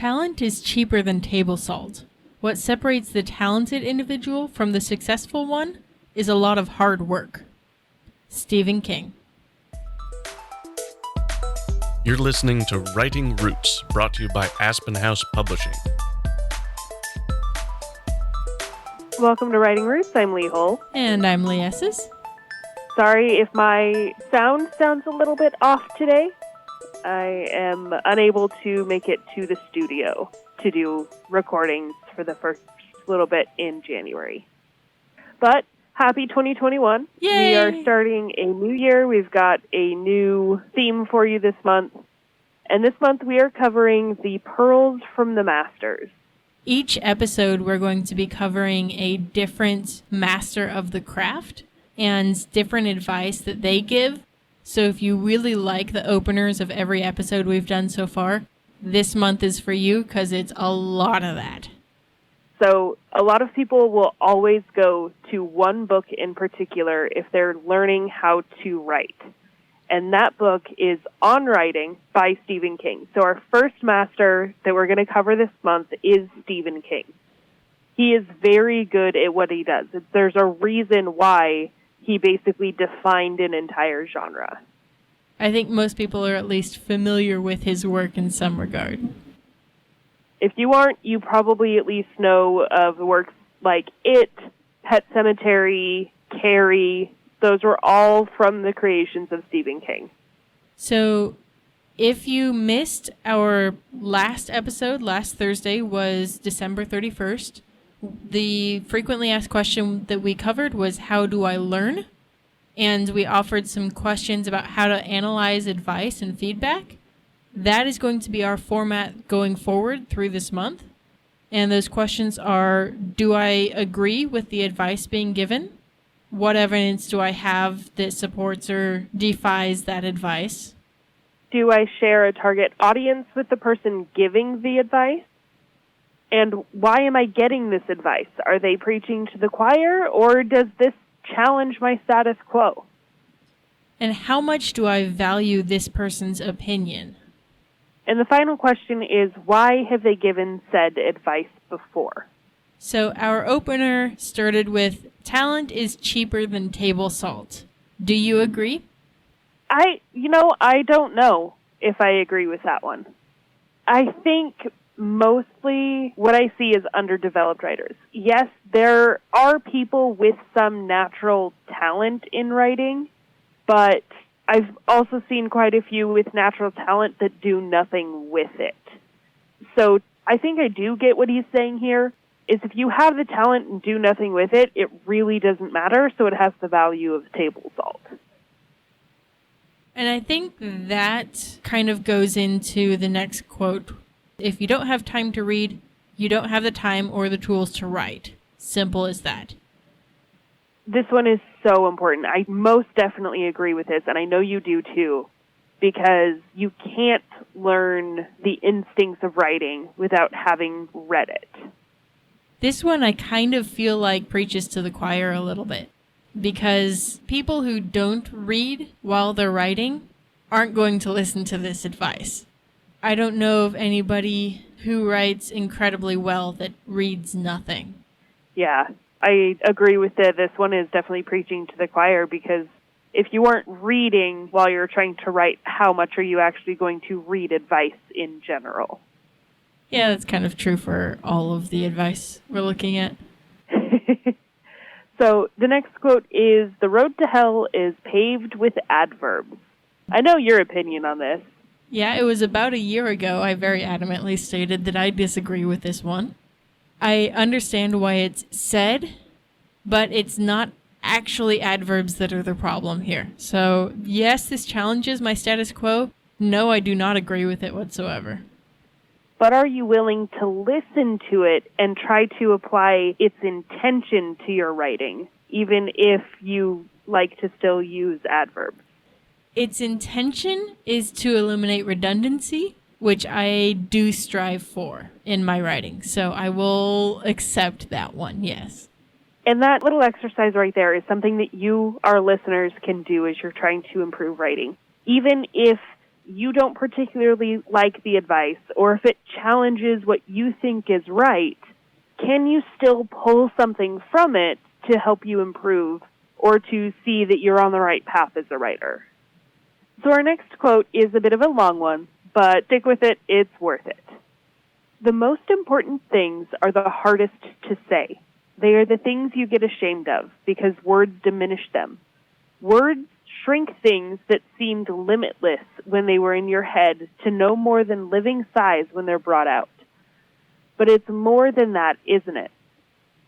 Talent is cheaper than table salt. What separates the talented individual from the successful one is a lot of hard work. Stephen King. You're listening to Writing Roots, brought to you by Aspen House Publishing. Welcome to Writing Roots. I'm Lee Hull. And I'm Lee Esses. Sorry if my sound sounds a little bit off today. I am unable to make it to the studio to do recordings for the first little bit in January. But happy 2021. Yay! We are starting a new year. We've got a new theme for you this month. And this month we are covering the pearls from the masters. Each episode we're going to be covering a different master of the craft and different advice that they give. So if you really like the openers of every episode we've done so far, this month is for you because it's a lot of that. So a lot of people will always go to one book in particular if they're learning how to write. And that book is On Writing by Stephen King. So our first master that we're going to cover this month is Stephen King. He is very good at what he does. There's a reason why he basically defined an entire genre. I think most people are at least familiar with his work in some regard. If you aren't, you probably at least know of works like It, Pet Sematary, Carrie. Those were all from the creations of Stephen King. So if you missed our last episode, last Thursday was December 31st. The frequently asked question that we covered was, how do I learn? And we offered some questions about how to analyze advice and feedback. That is going to be our format going forward through this month. And those questions are, do I agree with the advice being given? What evidence do I have that supports or defies that advice? Do I share a target audience with the person giving the advice? And why am I getting this advice? Are they preaching to the choir, or does this challenge my status quo? And how much do I value this person's opinion? And the final question is, why have they given said advice before? So our opener started with, talent is cheaper than table salt. Do you agree? I don't know if I agree with that one. I think mostly what I see is underdeveloped writers. Yes, there are people with some natural talent in writing, but I've also seen quite a few with natural talent that do nothing with it. So I think I do get what he's saying here, is if you have the talent and do nothing with it, it really doesn't matter, so it has the value of table salt. And I think that kind of goes into the next quote. If you don't have time to read, you don't have the time or the tools to write. Simple as that. This one is so important. I most definitely agree with this, and I know you do too, because you can't learn the instincts of writing without having read it. This one I kind of feel like preaches to the choir a little bit, because people who don't read while they're writing aren't going to listen to this advice. I don't know of anybody who writes incredibly well that reads nothing. Yeah, I agree with that. This one is definitely preaching to the choir, because if you aren't reading while you're trying to write, how much are you actually going to read advice in general? Yeah, that's kind of true for all of the advice we're looking at. So the next quote is, "The road to hell is paved with adverbs." I know your opinion on this. Yeah, it was about a year ago I very adamantly stated that I disagree with this one. I understand why it's said, but it's not actually adverbs that are the problem here. So, yes, this challenges my status quo. No, I do not agree with it whatsoever. But are you willing to listen to it and try to apply its intention to your writing, even if you like to still use adverbs? Its intention is to eliminate redundancy, which I do strive for in my writing. So I will accept that one, yes. And that little exercise right there is something that you, our listeners, can do as you're trying to improve writing. Even if you don't particularly like the advice, or if it challenges what you think is right, can you still pull something from it to help you improve or to see that you're on the right path as a writer? So our next quote is a bit of a long one, but stick with it, it's worth it. The most important things are the hardest to say. They are the things you get ashamed of because words diminish them. Words shrink things that seemed limitless when they were in your head to no more than living size when they're brought out. But it's more than that, isn't it?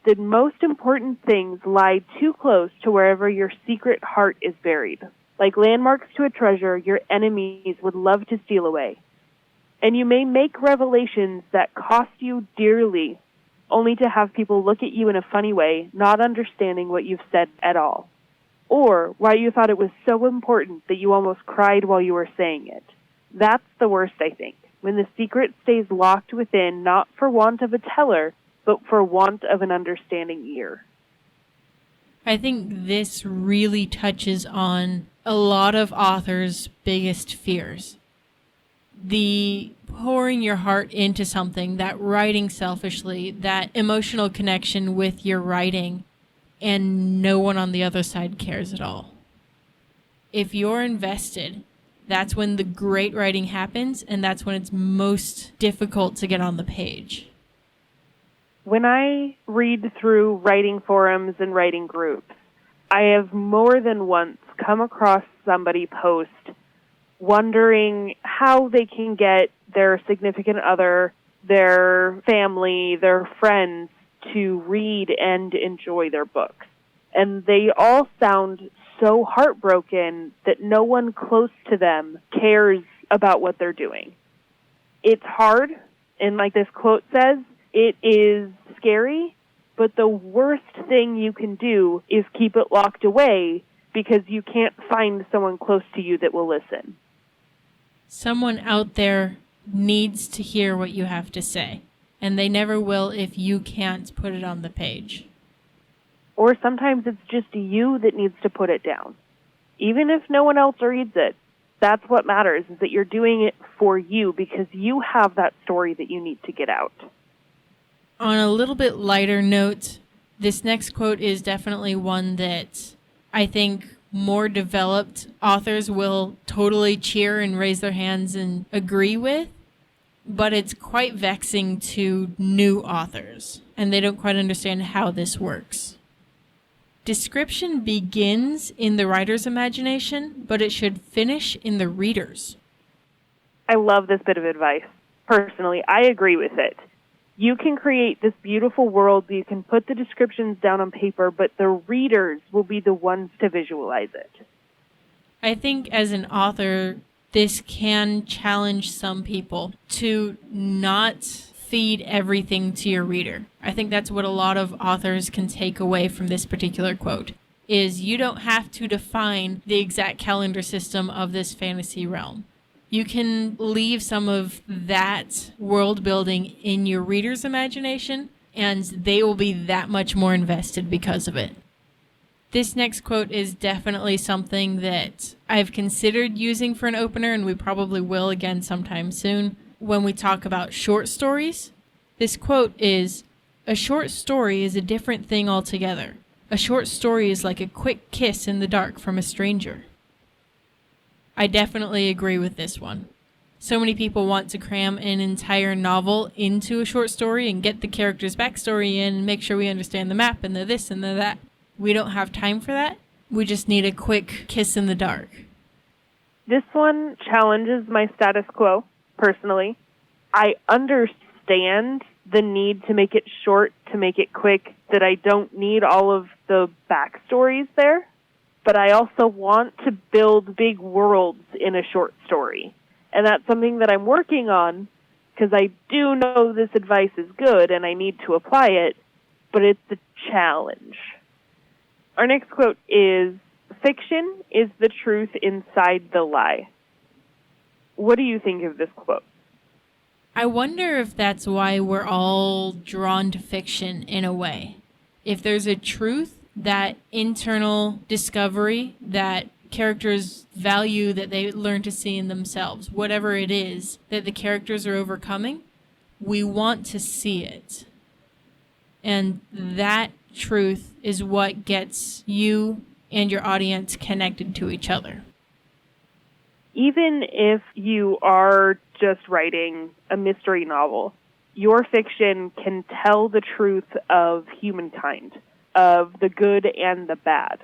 The most important things lie too close to wherever your secret heart is buried. Like landmarks to a treasure your enemies would love to steal away. And you may make revelations that cost you dearly, only to have people look at you in a funny way, not understanding what you've said at all. Or why you thought it was so important that you almost cried while you were saying it. That's the worst, I think, when the secret stays locked within, not for want of a teller, but for want of an understanding ear. I think this really touches on a lot of authors' biggest fears. The pouring your heart into something, that writing selfishly, that emotional connection with your writing, and no one on the other side cares at all. If you're invested, that's when the great writing happens, and that's when it's most difficult to get on the page. When I read through writing forums and writing groups, I have more than once come across somebody post wondering how they can get their significant other, their family, their friends to read and enjoy their books. And they all sound so heartbroken that no one close to them cares about what they're doing. It's hard, and like this quote says, it is scary, but the worst thing you can do is keep it locked away because you can't find someone close to you that will listen. Someone out there needs to hear what you have to say, and they never will if you can't put it on the page. Or sometimes it's just you that needs to put it down. Even if no one else reads it, that's what matters, is that you're doing it for you because you have that story that you need to get out. On a little bit lighter note, this next quote is definitely one that I think more developed authors will totally cheer and raise their hands and agree with, but it's quite vexing to new authors, and they don't quite understand how this works. Description begins in the writer's imagination, but it should finish in the reader's. I love this bit of advice. Personally, I agree with it. You can create this beautiful world, you can put the descriptions down on paper, but the readers will be the ones to visualize it. I think as an author, this can challenge some people to not feed everything to your reader. I think that's what a lot of authors can take away from this particular quote, is you don't have to define the exact calendar system of this fantasy realm. You can leave some of that world building in your reader's imagination, and they will be that much more invested because of it. This next quote is definitely something that I've considered using for an opener, and we probably will again sometime soon when we talk about short stories. This quote is, "A short story is a different thing altogether. A short story is like a quick kiss in the dark from a stranger." I definitely agree with this one. So many people want to cram an entire novel into a short story and get the character's backstory in and make sure we understand the map and the this and the that. We don't have time for that. We just need a quick kiss in the dark. This one challenges my status quo, personally. I understand the need to make it short, to make it quick, that I don't need all of the backstories there. But I also want to build big worlds in a short story. And that's something that I'm working on, because I do know this advice is good and I need to apply it, but it's a challenge. Our next quote is, "Fiction is the truth inside the lie." What do you think of this quote? I wonder if that's why we're all drawn to fiction in a way. If there's a truth, that internal discovery that characters' value that they learn to see in themselves, whatever it is that the characters are overcoming, we want to see it. And that truth is what gets you and your audience connected to each other. Even if you are just writing a mystery novel, your fiction can tell the truth of humankind, of the good and the bad.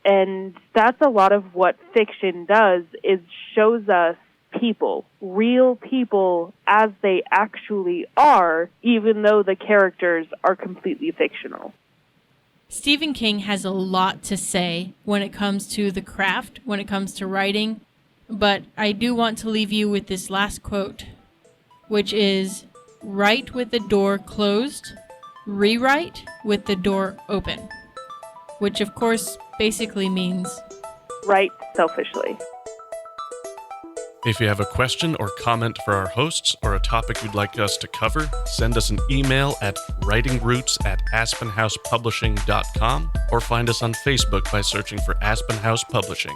And that's a lot of what fiction does, is shows us people, real people as they actually are, even though the characters are completely fictional. Stephen King has a lot to say when it comes to the craft, when it comes to writing, but I do want to leave you with this last quote, which is, "Write with the door closed, rewrite with the door open," which of course basically means Write selfishly. If you have a question or comment for our hosts or a topic you'd like us to cover, send us an email at writingroots@aspenhousepublishing.com or find us on Facebook by searching for Aspen House Publishing.